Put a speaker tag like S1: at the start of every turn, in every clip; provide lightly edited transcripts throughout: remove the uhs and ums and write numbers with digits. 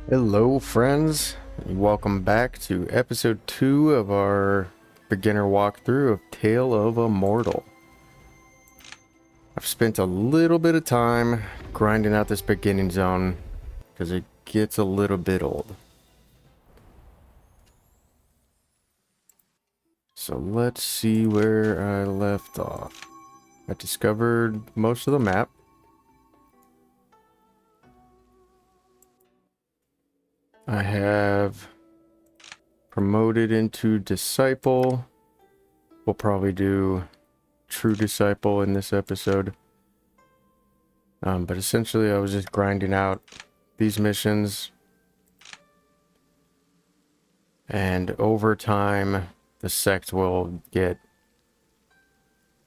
S1: Hello, friends. Welcome back to episode 2 of our beginner walkthrough of Tale of Immortal. I've spent a little bit of time grinding out this beginning zone because it gets a little bit old. So let's see where I left off. I discovered most of the map. I have promoted into Disciple. We'll probably do True Disciple in this episode. But essentially I was just grinding out these missions. And over time, the sect will get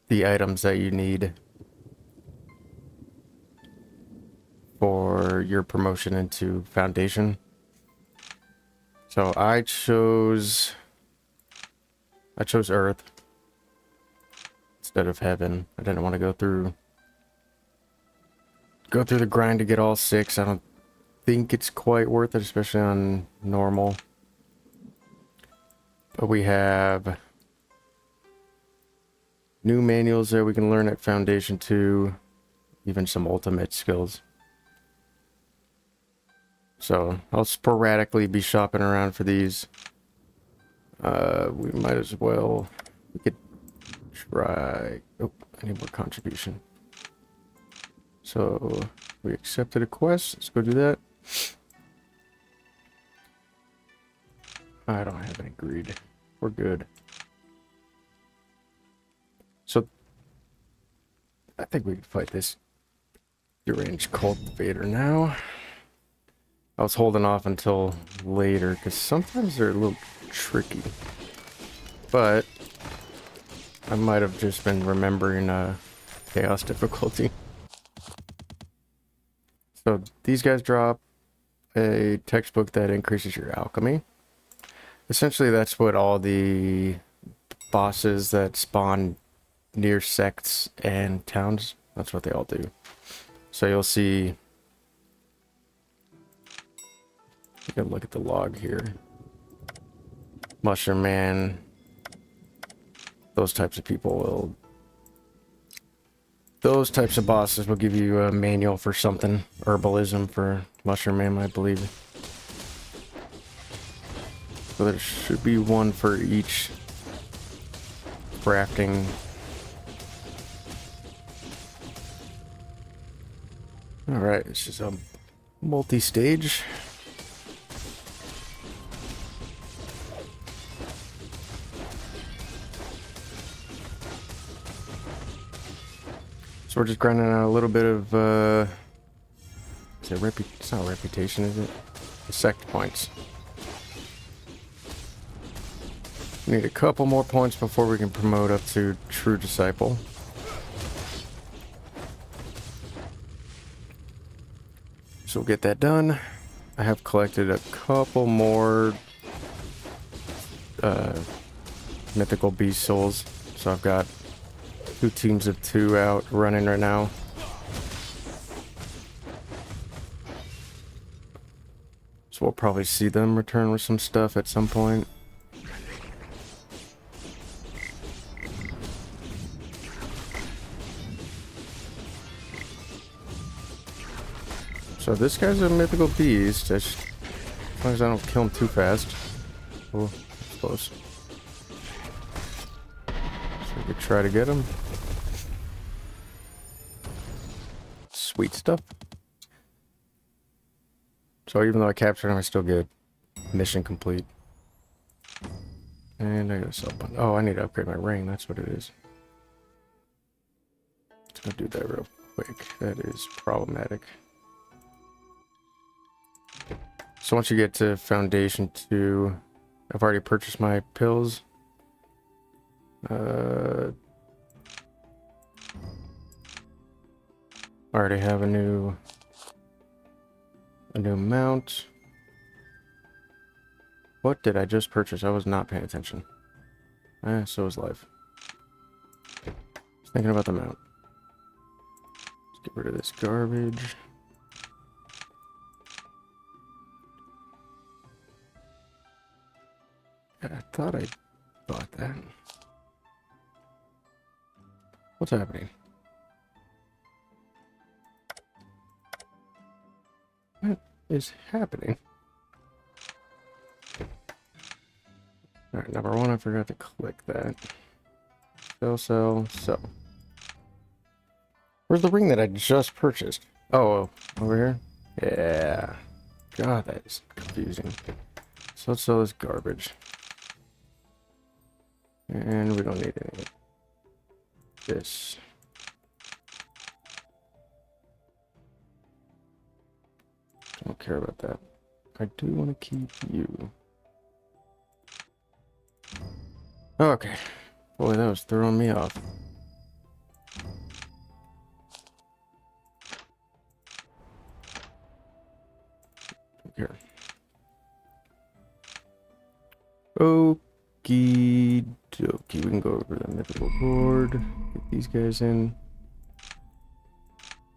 S1: the items that you need for your promotion into Foundation. So I chose Earth instead of Heaven. I didn't want to go through the grind to get all 6. I don't think it's quite worth it, especially on normal. But we have new manuals that we can learn at Foundation 2, even some ultimate skills. So I'll sporadically be shopping around for these. We might as well, we could try, oh, I need more contribution. So we accepted a quest, let's go do that. I don't have any greed, we're good. So I think we can fight this deranged cultivator now. I was holding off until later because sometimes they're a little tricky. But I might have just been remembering chaos difficulty. So these guys drop a textbook that increases your alchemy. Essentially that's what all the bosses that spawn near sects and towns, that's what they all do. So you'll see, you can look at the log here. Mushroom Man, those types of people will, those types of bosses will give you a manual for something. Herbalism for Mushroom Man, I believe. So there should be one for each crafting. Alright, it's just a multi-stage. So we're just grinding out a little bit of, it's not reputation, is it? The sect points. We need a couple more points before we can promote up to True Disciple. So we'll get that done. I have collected a couple more mythical beast souls. So I've got 2 teams of 2 out running right now. So we'll probably see them return with some stuff at some point. So this guy's a mythical beast, as long as I don't kill him too fast. Oh, that's close. So we could try to get him. Sweet stuff. So even though I captured him, I still get mission complete. And I got a sell button. Oh, I need to upgrade my ring, that's what it is. Let's go do that real quick. That is problematic. So once you get to Foundation 2, I've already purchased my pills. I already have a new mount. What did I just purchase? I was not paying attention. So is life. Just thinking about the mount. Let's get rid of this garbage. I thought I bought that. What's happening? What is happening? Alright, number one, I forgot to click that. Sell. Where's the ring that I just purchased? Oh, over here? Yeah. God, that is confusing. So let's sell this garbage. And we don't need any of this. Don't care about that. I do want to keep you. Okay. Boy, that was throwing me off. Here. Okie dokie. We can go over the mythical board. Get these guys in.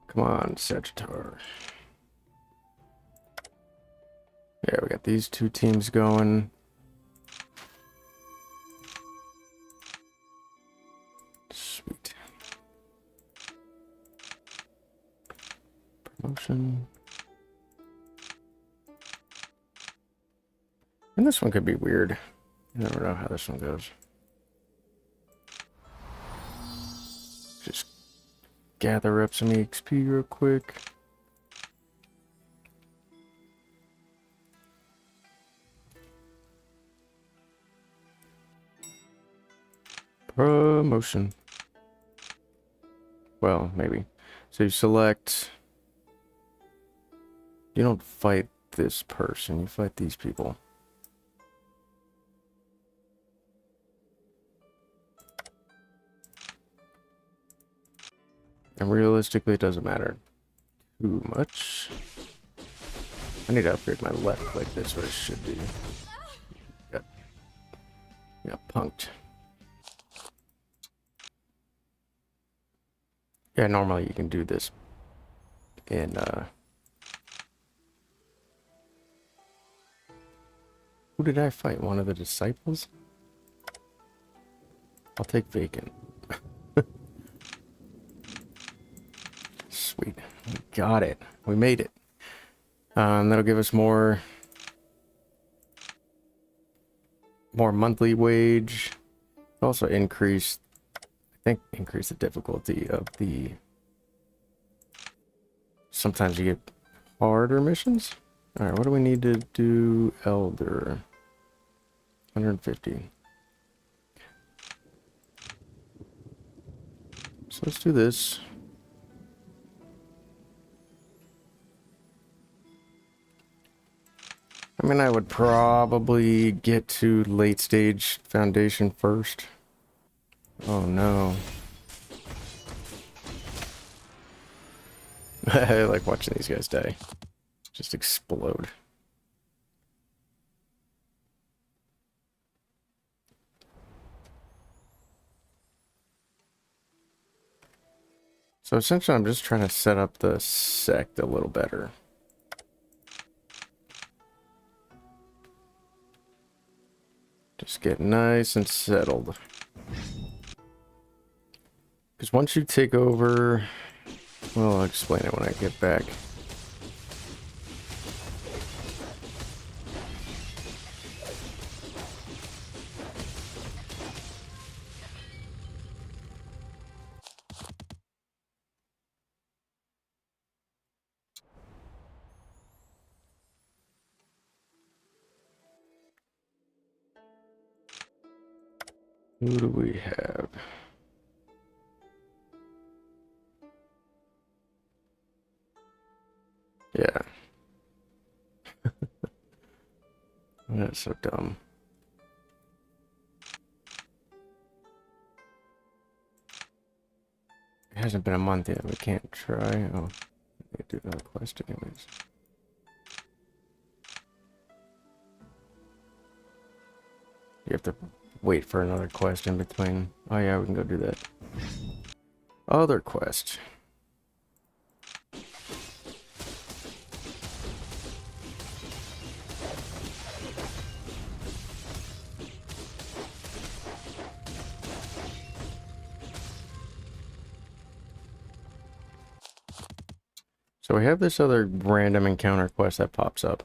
S1: Come on, Sagittarius. Yeah, we got these two teams going. Sweet. Promotion. And this one could be weird. You never know how this one goes. Just gather up some EXP real quick. Promotion. Well, maybe. So you select... You don't fight this person, you fight these people. And realistically, it doesn't matter too much. I need to upgrade my left click. That's what it should be. Got punked. Yeah, normally you can do this in, who did I fight? One of the disciples? I'll take vacant. Sweet. We got it. We made it. That'll give us more monthly wage. Also increase, I think, increase the difficulty of the... Sometimes you get harder missions. Alright, what do we need to do? Elder. 150. So let's do this. I mean, I would probably get to late stage foundation first. Oh no. I like watching these guys die. Just explode. So essentially I'm just trying to set up the sect a little better. Just get nice and settled. Because once you take over... Well, I'll explain it when I get back. Who do we have? Yeah. That's so dumb. It hasn't been a month yet. We can't try. Oh, we do another quest anyways. You have to wait for another quest in between. Oh yeah, we can go do that. Other quest. So we have this other random encounter quest that pops up.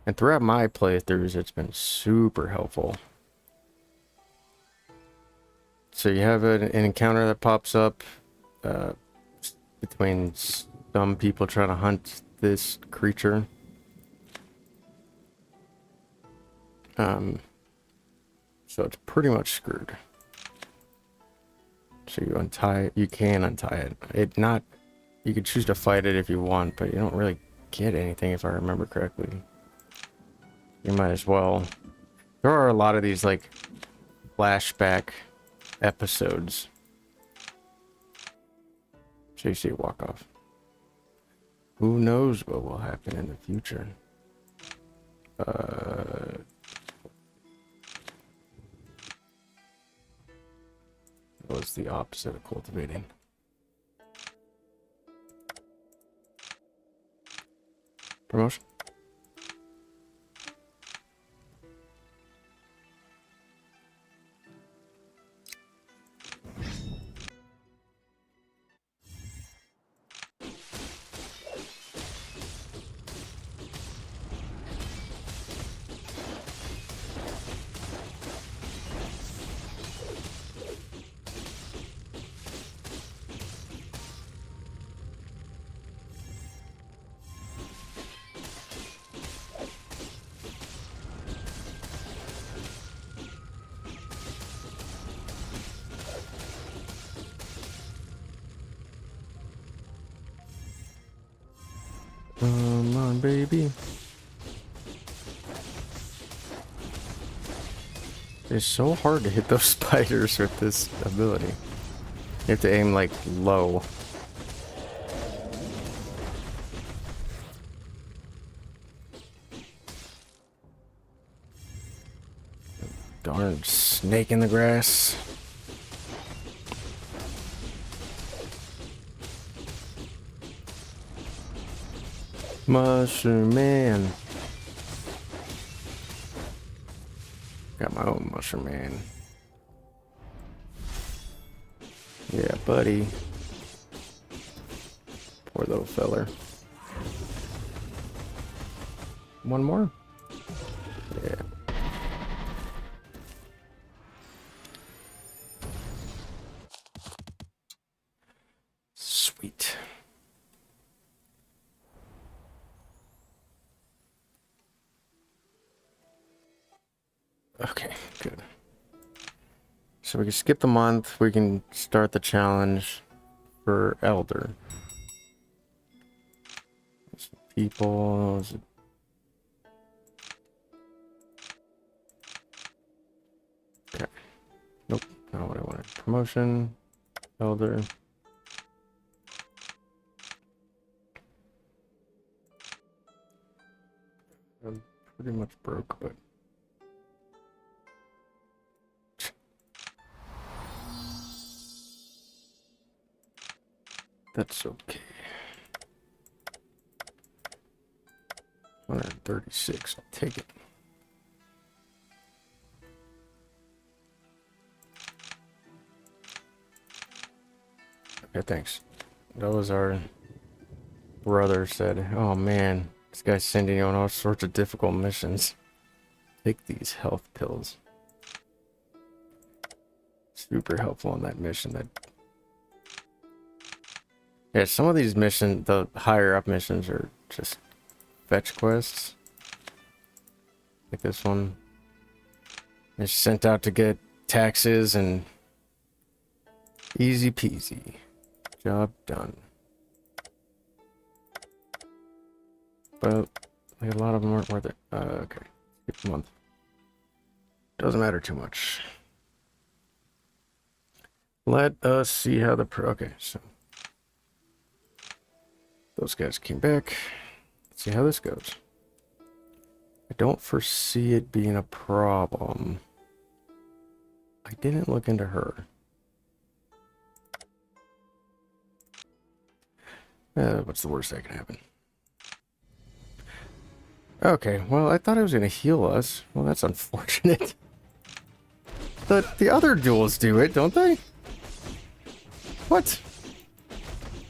S1: And throughout my playthroughs, it's been super helpful. So you have an encounter that pops up between some people trying to hunt this creature. So it's pretty much screwed. So you can untie it. You could choose to fight it if you want, but you don't really get anything if I remember correctly. You might as well. There are a lot of these like flashback episodes. So you see it walk off. Who knows what will happen in the future? What's the opposite of cultivating? Promotion? Come on, baby. It's so hard to hit those spiders with this ability. You have to aim like low. Darn snake in the grass. Mushroom man. Got my own mushroom man. Yeah, buddy. Poor little feller. One more? Yeah. Sweet. Okay, good. So we can skip the month. We can start the challenge for Elder. People. Okay. Nope. Not what I wanted. Promotion. Elder. I'm pretty much broke, but. That's okay. 136, I'll take it. Okay, thanks. That was our brother said, oh man, this guy's sending you on all sorts of difficult missions. Take these health pills. Super helpful on that mission. Yeah, some of these missions, the higher up missions, are just fetch quests. Like this one. They're sent out to get taxes and easy peasy. Job done. But like a lot of them aren't worth it. Okay. Skip the month. Doesn't matter too much. Let us see how the okay, so those guys came back. Let's see how this goes. I don't foresee it being a problem. I didn't look into her. What's the worst that can happen? Okay, well, I thought it was going to heal us. Well, that's unfortunate. The other duels do it, don't they? What?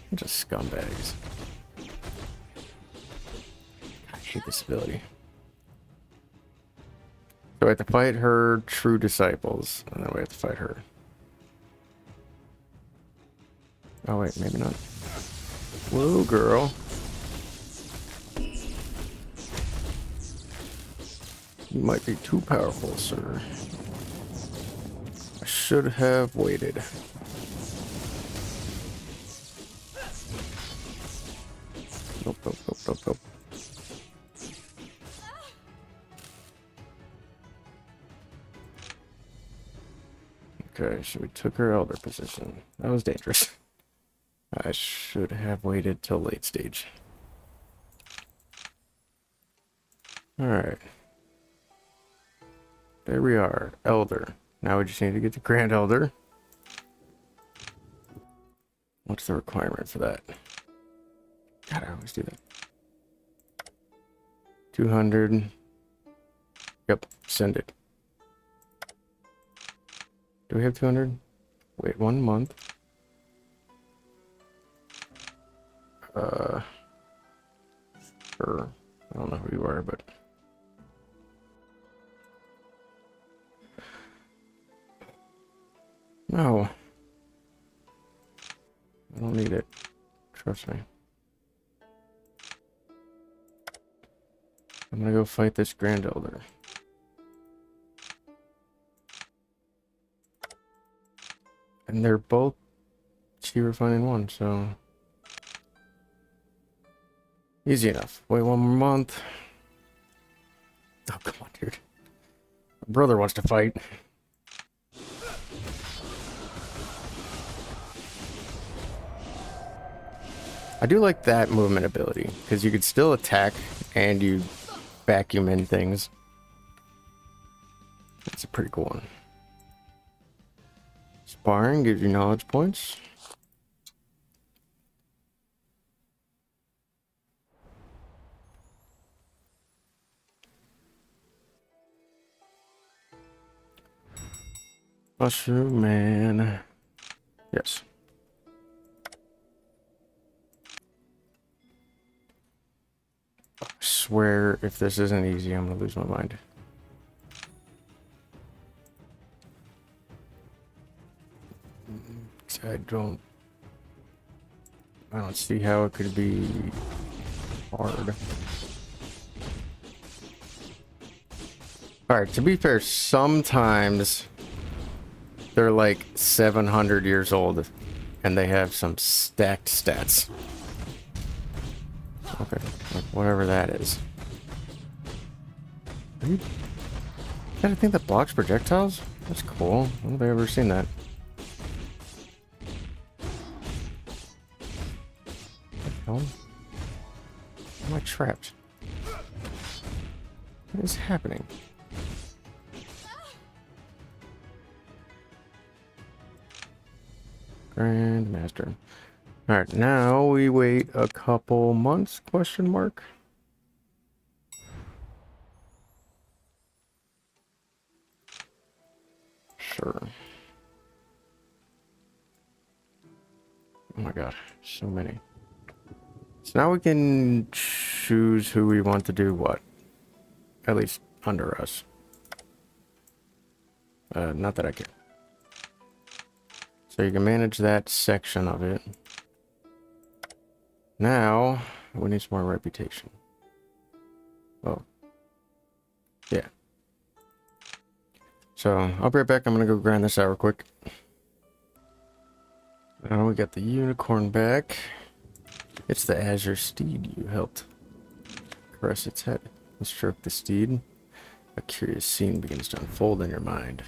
S1: They're just scumbags. hate this ability. So we have to fight her true disciples, and then we have to fight her. Oh wait, maybe not. Whoa, girl. You might be too powerful, sir. I should have waited. Nope, nope, nope, nope, nope. Okay, so we took her elder position. That was dangerous. I should have waited till late stage. Alright. There we are. Elder. Now we just need to get the Grand Elder. What's the requirement for that? God, I always do that. 200. Yep, send it. Do we have 200? Wait, 1 month. Sure. I don't know who you are, but... No. I don't need it. Trust me. I'm gonna go fight this Grand Elder. And they're both cheaper finding one, so... Easy enough. Wait 1 more month. Oh, come on, dude. My brother wants to fight. I do like that movement ability, because you could still attack and you vacuum in things. That's a pretty cool one. Sparring gives you knowledge points. Mushroom Man. Yes. I swear, if this isn't easy, I'm gonna lose my mind. I don't see how it could be hard. Alright, to be fair, sometimes they're like 700 years old and they have some stacked stats. Okay, like whatever that is. Are you... Is that a thing that blocks projectiles? That's cool. I don't think I've ever seen that. What the hell? Am I trapped? What is happening? Grandmaster. Alright, now we wait a couple months, question mark? Sure. Oh my god, so many. So now we can choose who we want to do what. At least under us. Not that I care. So you can manage that section of it. Now, we need some more reputation. Oh. Yeah. So, I'll be right back. I'm gonna go grind this out real quick. Now we got the unicorn back. It's the Azure steed you helped caress its head and stroke the steed. A curious scene begins to unfold in your mind.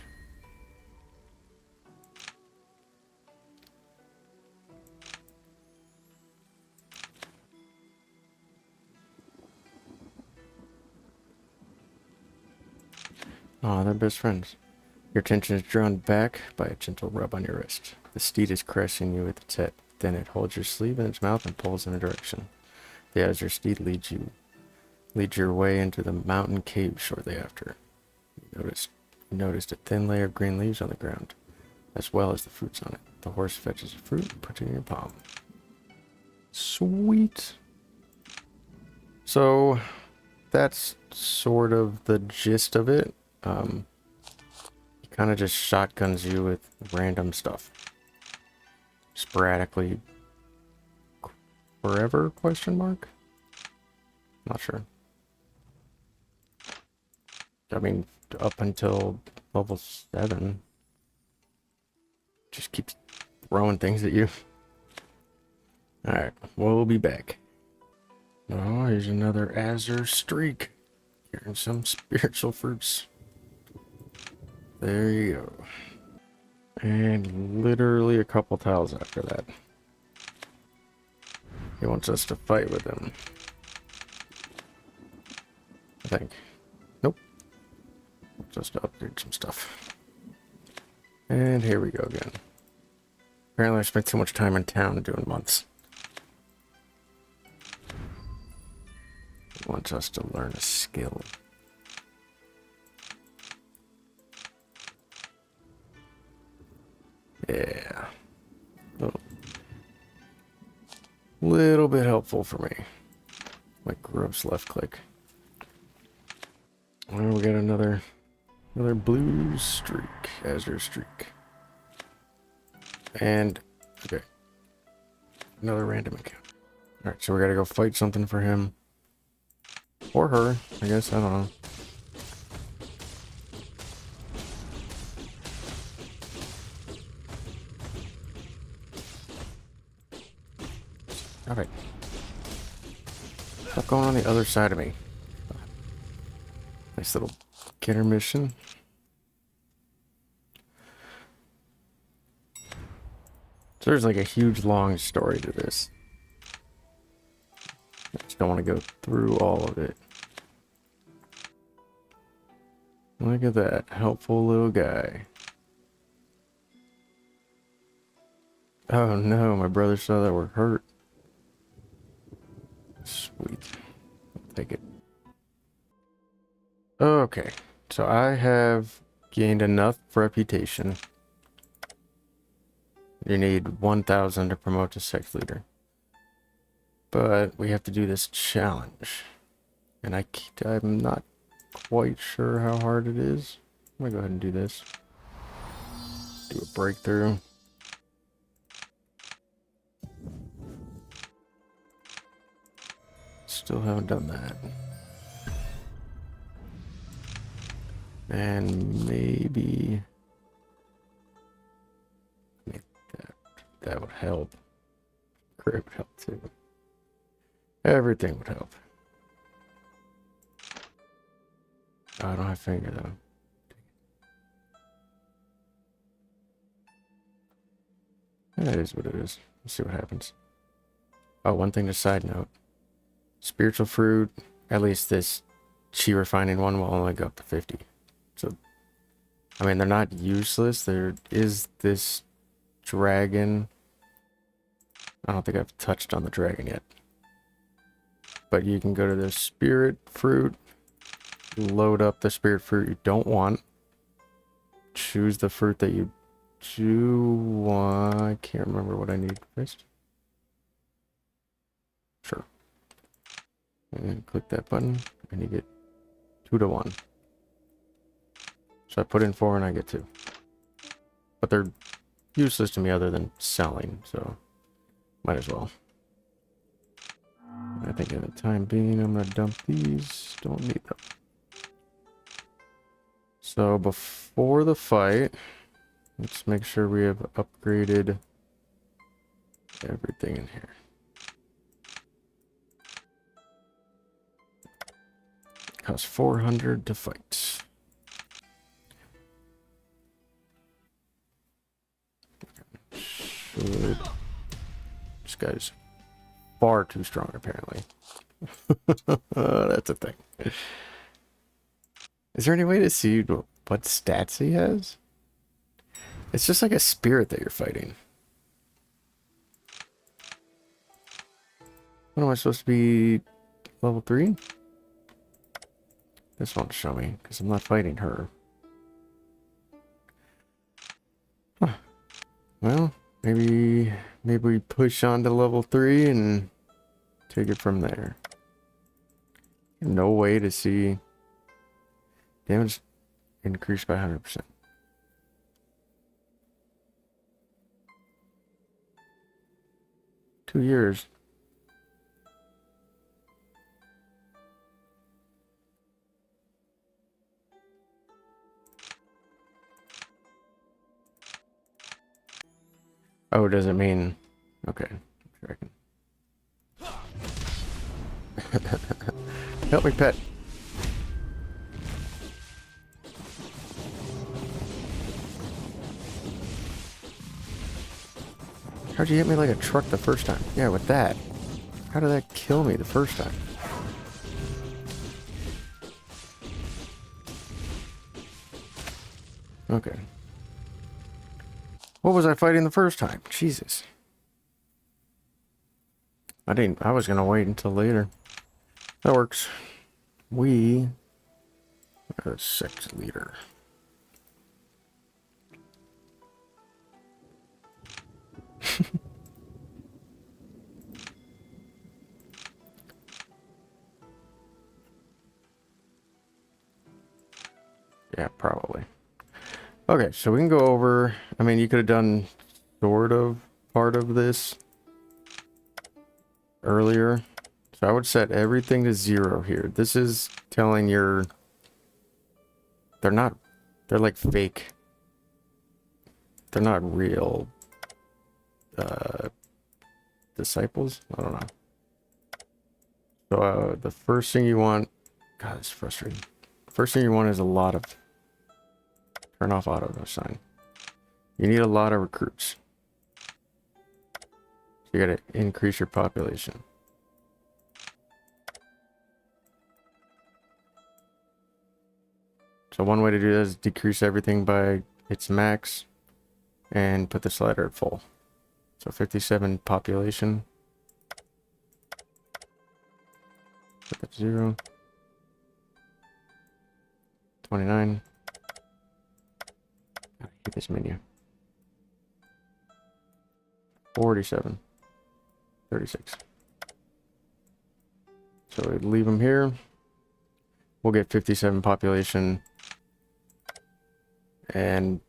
S1: Aw, they're best friends. Your attention is drawn back by a gentle rub on your wrist. The steed is caressing you with its head. Then it holds your sleeve in its mouth and pulls in a direction. The Azure steed leads your way into the mountain cave shortly after. You noticed a thin layer of green leaves on the ground, as well as the fruits on it. The horse fetches a fruit and puts it in your palm. Sweet. So, that's sort of the gist of it. He kind of just shotguns you with random stuff. Sporadically. Forever, question mark? Not sure. I mean, up until level 7. Just keeps throwing things at you. Alright, we'll be back. Oh, here's another Azure streak. Here's some spiritual fruits. There you go. And literally a couple tiles after that. He wants us to fight with him. I think. Nope. Just to upgrade some stuff. And here we go again. Apparently I spent too much time in town doing months. He wants us to learn a skill. Yeah. Little bit helpful for me. Like gross left click. Well, we got another blue streak, Azure streak. And okay. Another random account. Alright, so we gotta go fight something for him. Or her, I guess, I don't know. Alright. Stop going on the other side of me. Nice little intermission. So there's like a huge long story to this. I just don't want to go through all of it. Look at that helpful little guy. Oh no, my brother saw that we're hurt. Sweet. I'll take it. Okay, so I have gained enough reputation. You need 1,000 to promote to Sect Leader. But we have to do this challenge. And I'm not quite sure how hard it is. I'm gonna go ahead and do this. Do a breakthrough. Still haven't done that. And maybe that would help. Crit would help too. Everything would help. Oh, I don't have finger though. That is what it is. Let's see what happens. Oh, one thing to side note. Spiritual fruit, at least this chi refining one will only go up to 50. So, I mean, they're not useless. There is this dragon. I don't think I've touched on the dragon yet. But you can go to the spirit fruit, load up the spirit fruit you don't want, choose the fruit that you do want. I can't remember what I need first. Sure. And then click that button, and you get 2 to 1. So I put in 4 and I get 2. But they're useless to me other than selling, so might as well. I think at the time being, I'm going to dump these. Don't need them. So before the fight, let's make sure we have upgraded everything in here. Costs 400 to fight. Should... This guy's far too strong, apparently. That's a thing. Is there any way to see what stats he has? It's just like a spirit that you're fighting. What am I supposed to be? Level 3? This won't show me, because I'm not fighting her. Huh. Well, maybe we push on to level 3 and take it from there. No way to see damage increased by 100%. Two years. Oh, does it mean... Okay. Tracking. Help me, pet. How'd you hit me like a truck the first time? Yeah, with that. How did that kill me the first time? Okay. What was I fighting the first time? Jesus. I was gonna wait until later. That works. We are a Sect Leader. Yeah, probably. Okay, so we can go over... I mean, you could have done sort of part of this earlier. So I would set everything to 0 here. This is telling your... They're not... They're like fake. They're not real... disciples? I don't know. So the first thing you want... God, it's frustrating. First thing you want is a lot of... Turn off auto assign. You need a lot of recruits. So you gotta increase your population. So one way to do that is decrease everything by its max and put the slider at full. So 57 population. Put that to 0. 29. I hate this menu. 47. 36. So we leave them here. We'll get 57 population. And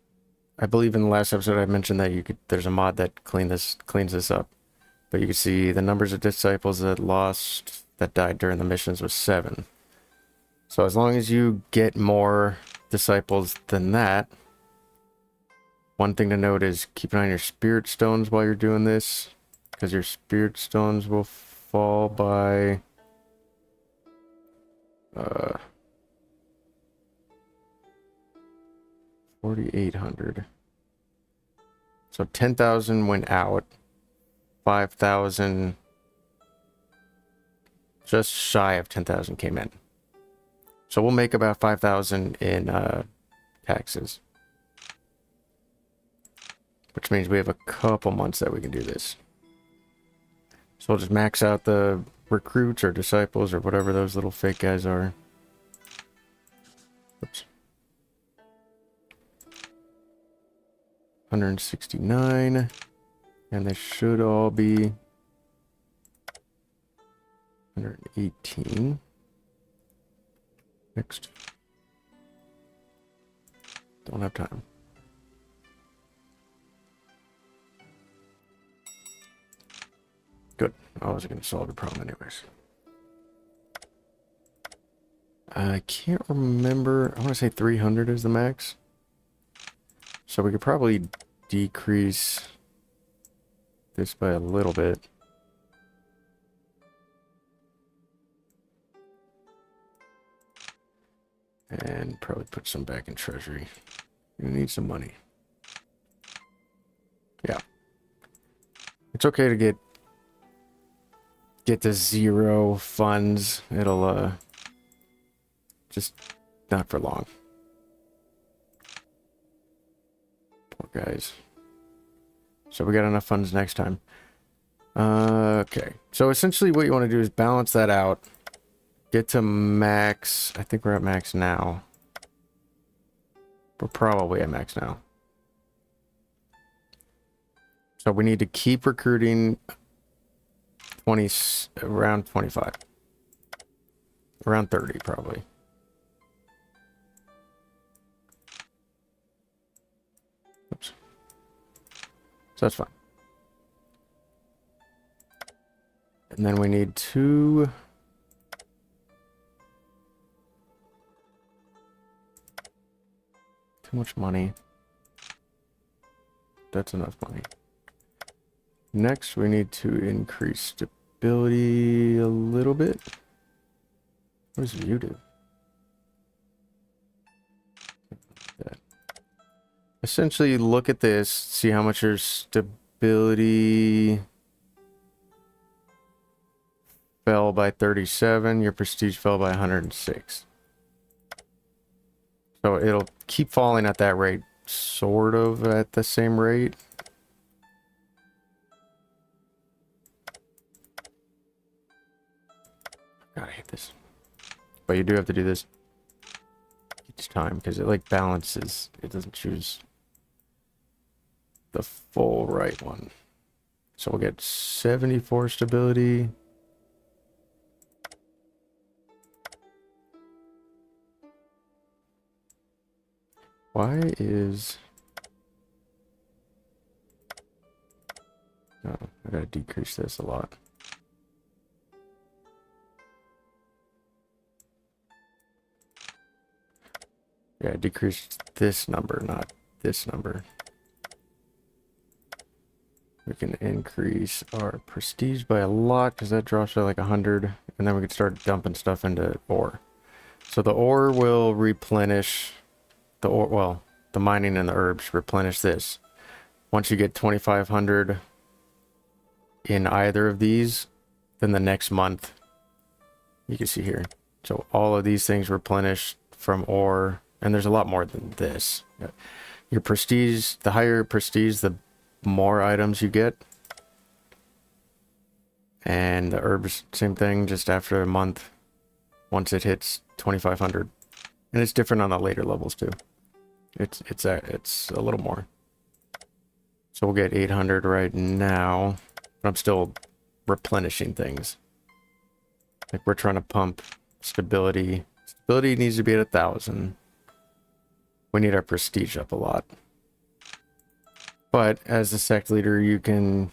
S1: I believe in the last episode I mentioned that there's a mod that cleans this up. But you can see the numbers of disciples that died during the missions was 7. So as long as you get more disciples than that, one thing to note is keep an eye on your spirit stones while you're doing this, because your spirit stones will fall by 4,800. So 10,000 went out, 5,000, just shy of 10,000 came in. So we'll make about 5,000 in taxes. Which means we have a couple months that we can do this. So we'll just max out the recruits or disciples or whatever those little fake guys are. Oops. 169. And they should all be 118. Next. Don't have time. Good. I was going to solve the problem anyways. I can't remember. I want to say 300 is the max. So we could probably decrease this by a little bit. And probably put some back in treasury. You need some money. Yeah. It's okay to get to 0 funds. It'll just not for long. Poor guys. So we got enough funds next time. Okay. So essentially what you want to do is balance that out. Get to max. I think we're at max now. We're probably at max now. So we need to keep recruiting around 25. Around 30, probably. Oops. So that's fine. And then we need 2... Too much money. That's enough money. Next, we need to increase stability a little bit. What does view do? That. Essentially, look at this. See how much your stability fell by 37. Your prestige fell by 106. So it'll keep falling at that rate, sort of at the same rate. God, I hate this. But you do have to do this each time because it like balances. It doesn't choose the full right one. So we'll get 74 stability. Why is... Oh, I gotta decrease this a lot. Yeah, decrease this number, not this number. We can increase our prestige by a lot because that drops to like 100. And then we can start dumping stuff into ore. So the ore will replenish the ore. Well, the mining and the herbs replenish this. Once you get 2,500 in either of these, then the next month, you can see here. So all of these things replenish from ore. And there's a lot more than this. Your prestige, the higher prestige, the more items you get. And the herbs, same thing, just after a month, once it hits 2,500. And it's different on the later levels too. It's a little more. So we'll get 800 right now. But I'm still replenishing things. Like we're trying to pump stability. Stability needs to be at 1,000. We need our prestige up a lot. But as the sect leader, you can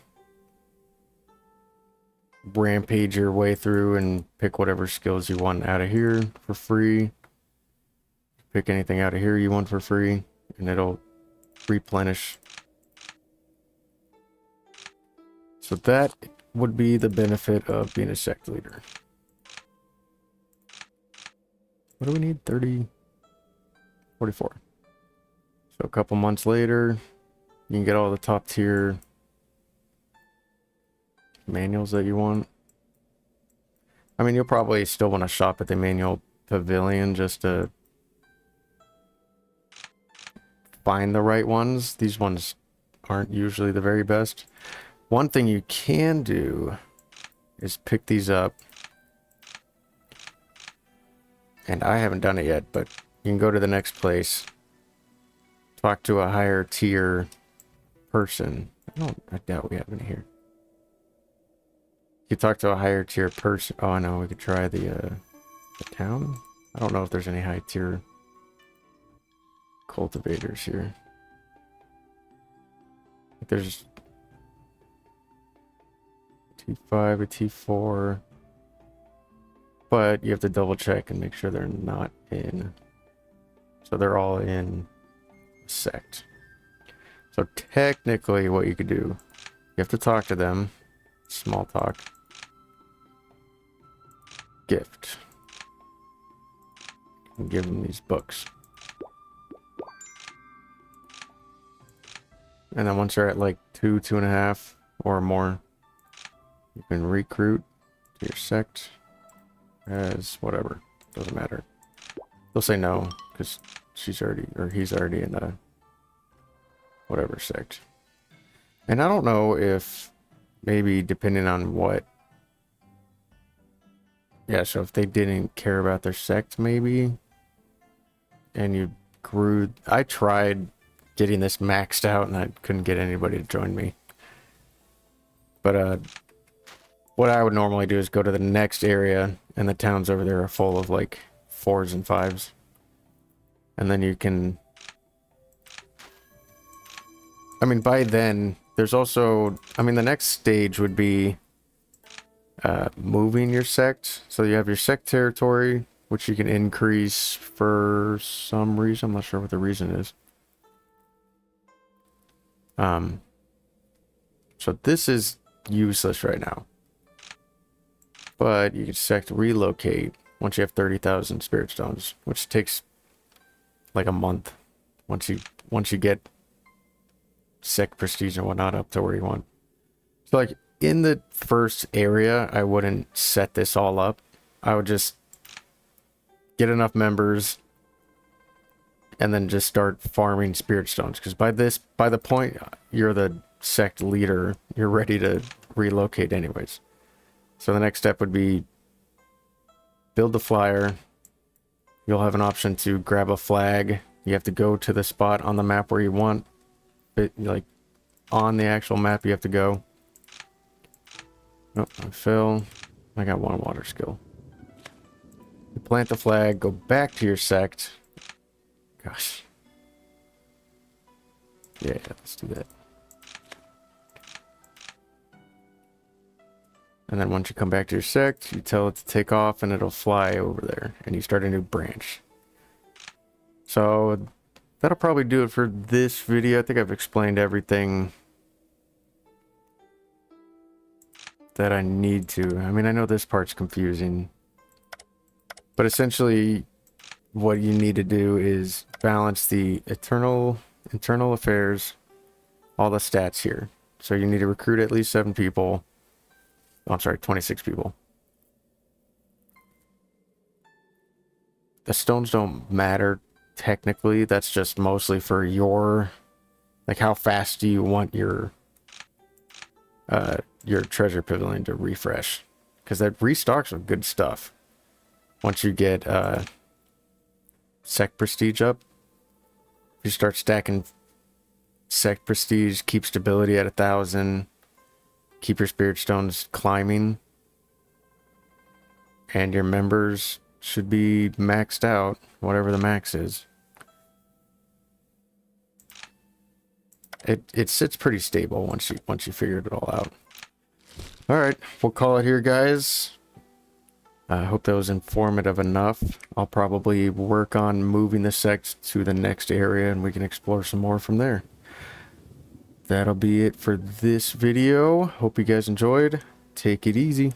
S1: rampage your way through and pick whatever skills you want out of here for free. Pick anything out of here you want for free, and it'll replenish. So that would be the benefit of being a sect leader. What do we need? 30, 44. So a couple months later, you can get all the top tier manuals that you want. I mean, you'll probably still want to shop at the manual pavilion just to find the right ones. These ones aren't usually the very best. One thing you can do is pick these up. And I haven't done it yet, but you can go to the next place. Talk to a higher tier person. I doubt we have any here. You talk to a higher tier person. Oh, I know. We could try the town. I don't know if there's any high tier cultivators here. There's T5, a T4. But you have to double check and make sure they're not in. So they're all in sect. So technically what you could do, you have to talk to them. Small talk. Gift. And give them these books. And then once they're at like 2, 2.5 or more, you can recruit to your sect as whatever. Doesn't matter. They'll say no because she's already, or he's already in the whatever sect. And I don't know if maybe depending on what. Yeah, so if they didn't care about their sect maybe, and you grew. I tried getting this maxed out and I couldn't get anybody to join me. But what I would normally do is go to the next area, and the towns over there are full of like 4s and 5s. And then you can... I mean, by then, there's also... I mean, the next stage would be moving your sect. So you have your sect territory, which you can increase for some reason. I'm not sure what the reason is. So this is useless right now. But you can sect relocate once you have 30,000 spirit stones, which takes like a month once you get sect prestige and whatnot up to where you want. So like in the first area, I wouldn't set this all up. I would just get enough members and then just start farming spirit stones, because by the point you're the sect leader, you're ready to relocate anyways. So the next step would be build the flyer. You'll have an option to grab a flag. You have to go to the spot on the map where you want it, like on the actual map you have to go. Oh, I fell. I got 1 water skill. You plant the flag, go back to your sect. Gosh. Yeah, let's do that. And then once you come back to your sect, you tell it to take off and it'll fly over there. And you start a new branch. So that'll probably do it for this video. I think I've explained everything that I need to. I mean, I know this part's confusing. But essentially, what you need to do is balance the internal affairs, all the stats here. So you need to recruit at least 7 people. Oh, I'm sorry, 26 people. The stones don't matter technically. That's just mostly for your, like, how fast do you want your treasure pavilion to refresh? Because that restocks with good stuff. Once you get sect prestige up, you start stacking sect prestige, keep stability at 1,000. Keep your spirit stones climbing, and your members should be maxed out, whatever the max is. It sits pretty stable once you figured it all out. All right, we'll call it here, guys. I hope that was informative enough. I'll probably work on moving the sect to the next area, and we can explore some more from there. That'll be it for this video. Hope you guys enjoyed. Take it easy.